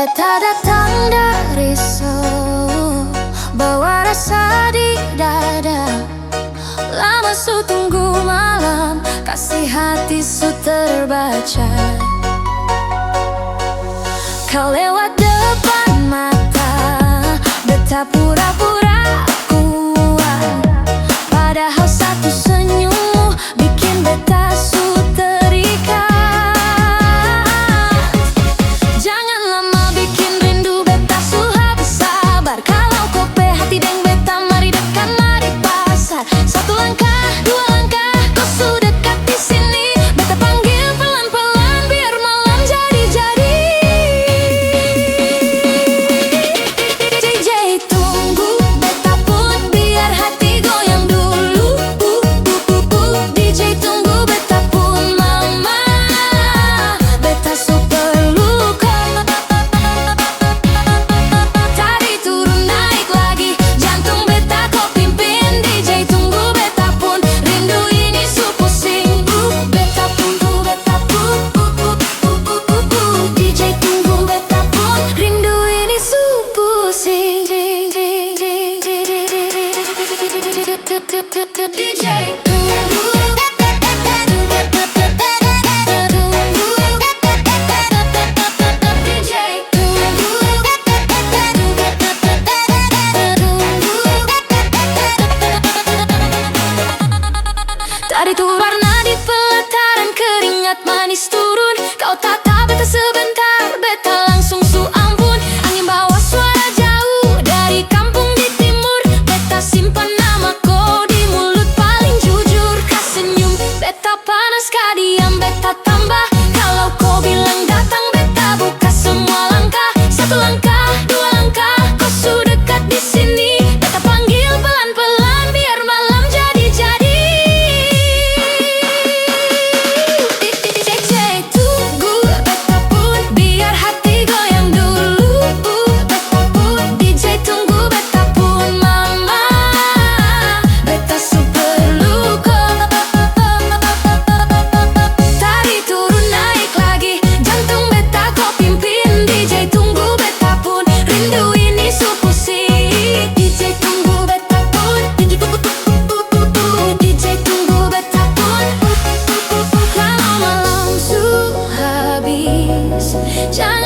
Beta datang dari Solo, bawa rasa di dada. Lama su tunggu malam, kasih hati su terbaca. Kau lewat depan mata, beta pura-pura kuat, padahal satu senyummu bikin beta su terikat. Jangan lama bikin rindu, beta su habis sabar. Kalau kau pe hati deng beta, mari dekat, mari pasar. Satu langkah, dua langkah, kau su dekat di sini. Beta panggil pelan-pelan biar malam jadi-jadi. DJ tunggu, beta pun biar hati goyang dulu. DJ tunggu, beta pun mama, beta su perlu kau. Tadi turun naik lagi, jantung beta kau pimpin. DJ tunggu, beta pun rindu ini su pusing. Beta pun DJ tunggu, beta pun rindu ini su pusing. DJ tunggu, tadi tuh warna di pelataran, keringat manis turun. Kau tatap beta sebentar, beta langsung su ampun. Angin bawa suara jauh dari kampung di timur. Beta simpan nama kau di mulut paling jujur. Kau senyum, beta panas, kau diam, beta tambah. Kalau kau bilang datang, beta buka semua langkah. Satu langkah, dua langkah, kau su dekat di sini. Beta panggil pelan-pelan biar malam jadi-jadi. DJ tunggu, beta pun biar hati goyang dulu. Beta pun DJ tunggu, beta pun mama, beta su perlu kau. Tadi turun naik lagi, jantung beta kau pimpin. DJ tunggu, beta pun rindu ini su pusing. DJ tunggu, beta pun DJ tunggu, beta pun. Kalau malam su habis, jangan